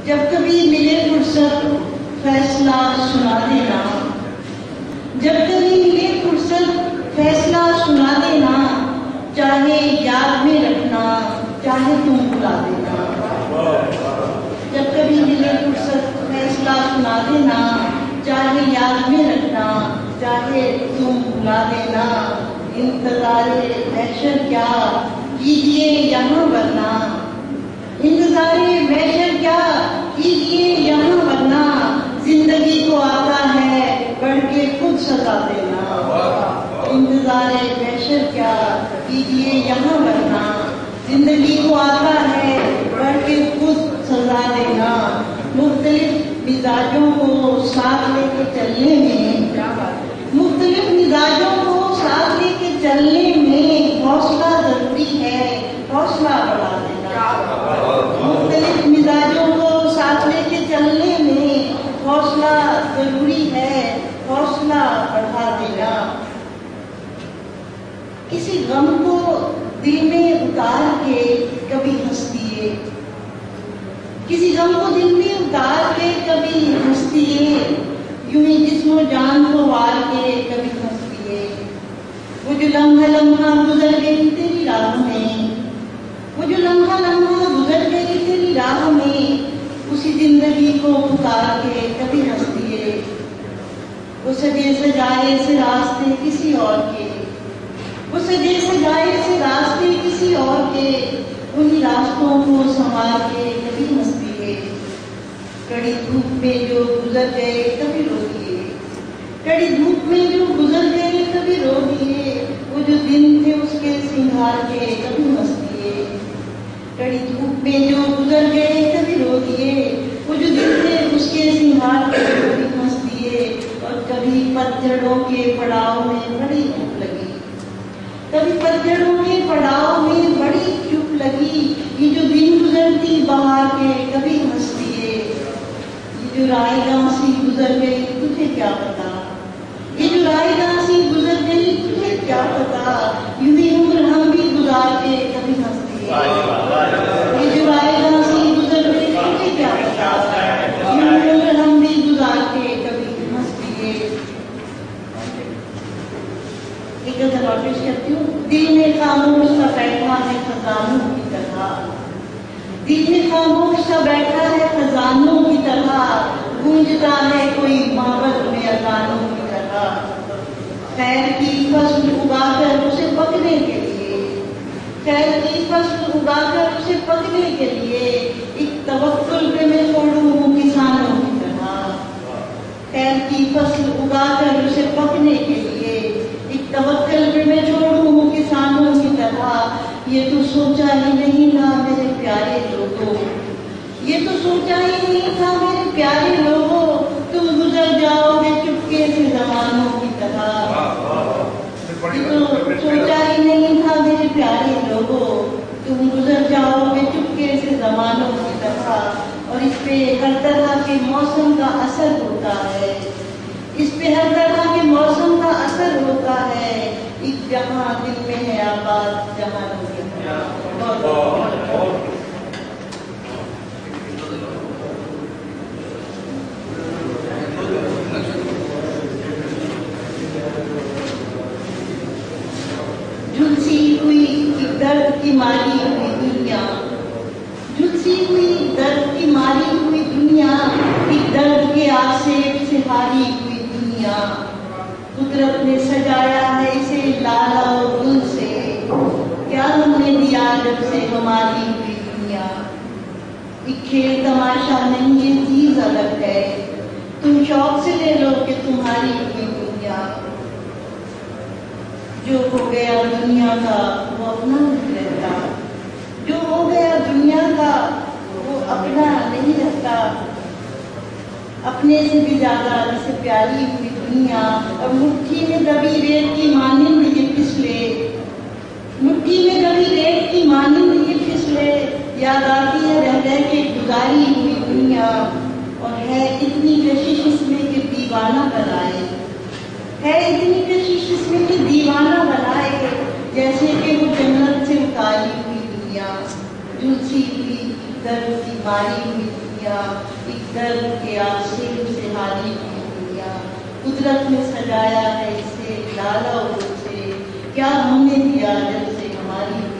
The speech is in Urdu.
جب کبھی ملے فرصت فیصلہ سنا دینا، جب کبھی ملے فرصت فیصلہ سنا دینا، چاہے یاد میں رکھنا چاہے تم بلا دینا، جب کبھی ملے فرصت فیصلہ سنا دینا، چاہے یاد میں رکھنا چاہے تم بلا دینا، انتظار محشر کیا کیجیے یہاں ورنہ، انتظار محشر کیا کیجیے یہاں ورنہ، زندگی کو آتا ہے بڑھ کے خود سزا دینا، انتظار محشر کیا کیجیے یہاں ورنہ، زندگی کو آتا ہے بڑھ کے خود سزا دینا، مختلف مزاجوں کو ساتھ لے کے چلنے میں، مختلف مزاجوں کو ساتھ لے کے چلنے میں حوصلہ ضروری ہے، حوصلہ بڑھا دینا، مختلف مزاجوں کو ساتھ لے کے چلنے میں حوصلہ ضروری ہے، حوصلہ بڑھا دینا، کسی غم کو دل میں اتار کے کبھی ہنس دیے، کسی غم کو دل میں اتار کے کبھی ہنس دیے، یوں ہی جسم و جان کو وار کے کبھی ہنس دیے، وہ جو لمحہ لمحہ گزر گئی تیری راہ میں، وہ جو لمحہ لمحہ گزر گئی تیری راہ میں، اسی زندگی کو پکار کے کبھی ہنس دیے، وہ سجے سجائے سے راستے کسی اور کے، وہ سجے سجائے سے راستے کسی اور کے، انہی راستوں کو سنوار کے کبھی ہنس دیے، کڑی دھوپ میں جو گزر گئے کبھی رو دیے، کڑی دھوپ میں جو گزر گئے کبھی رو دیے، وہ جو دن تھے اس کے سنگھار کے کبھی ہنس دیے، کڑی دھوپ میں جو گزر گئے کبھی رو دیے، وہ جو دن تھے اس کے سنگھار کے کبھی ہنس دیے، اور کبھی پتجھڑوں کے پڑاؤ میں بڑی چپ لگی، کبھی پتجھڑوں کے پڑاؤ میں بڑی چپ لگی، یہ جو دن گزرتی بہار کے کبھی ہنس دیے، یہ جو رائے گاں سی گزر گئی تجھے کیا پتا، یہ جو رائے گاں سی گزر گئی تجھے کیا پتا، یوں ہی عمر ہم بھی گزار کے کبھی ہنس دیے، یہ جو رائے گاں سی گزر گئی تجھے کیا پتا، یوں ہی عمر ہم بھی گزار کے کبھی ہنس دیے۔ ایک غزل اور پیش کرتی ہوں۔ دل میں خاموش سا بیٹھا ہے خزانوں کی طرح، دل میں خاموش سا بیٹھا ہے خزانوں کی طرح، گونجتا ہے کوئی معبد میں اذانوں کی طرح، خیر کی فصل اگا کر اسے پکنے کے لیے، خیر کی فصل اگا کر اسے پکنے کے لیے، ایک توکل پہ میں چھوڑوں ہوں کسانوں کی طرح، خیر کی فصل اگا کر اسے پکنے کے لیے، ایک توکل پہ میں چھوڑوں ہوں کسانوں کی طرح، یہ تو سوچا ہی نہیں تھا میرے پیارے لوگوں، یہ تو سوچا ہی نہیں تھا میرے پیارے لوگوں، تم گزر جاؤ گے چپکے سے زمانوں کی طرح، یہ تو سوچا ہی نہیں تھا میرے پیارے لوگوں، تم گزر جاؤ گے چپکے سے زمانوں کی طرح، اور اس پہ ہر طرح کے موسم کا اثر ہوتا ہے، اس پہ ہر طرح کے موسم کا اثر ہوتا ہے، ایک جہاں دل میں ہے آباد جہاں جھلسی ہوئی ایک درد کی ماری ہوئی دنیا، جھلسی ہوئی درد کی ماری ہوئی دنیا، ایک درد کے آسیب سے ہاری ہوئی دنیا، قدرت نے سجایا ہے اسے لالا و گل سے، کیا ہم نے دیا جب سے ہماری ہوئی دنیا، ایک کھیل تماشا نہیں یہ چیز الگ ہے، تم شوق سے لے لو کہ تمہاری ہوئی دنیا، جو ہو گیا دنیا کا وہ اپنا نہیں رہتا، جو ہو گیا دنیا کا وہ اپنا نہیں رہتا، اپنے سے بھی زیادہ جسے پیاری ہوئی دنیا، اور مٹھی میں دبی ریت کی مانند یہ پھسلے، مٹھی میں دبی ریت کی مانند یہ پھسلے، یاد آتی ہے رہ رہ کے گزاری ہوئی دنیا، اور ہے اتنی کشش اس میں کہ دیوانہ بنائے، ہے اتنی کشش اس میں کہ دیوانہ بنائے، جیسے کہ وہ جنت سے اتاری ہوئی دنیا، جھلسی ہوئی درد کی ماری ہوئی دنیا۔ دیا، ایک درد کے آشیل سے حالی بھی دیا، قدرت نے سجایا ہے اسے لالا اور اسے، کیا ہم نے دیا جب سے ہماری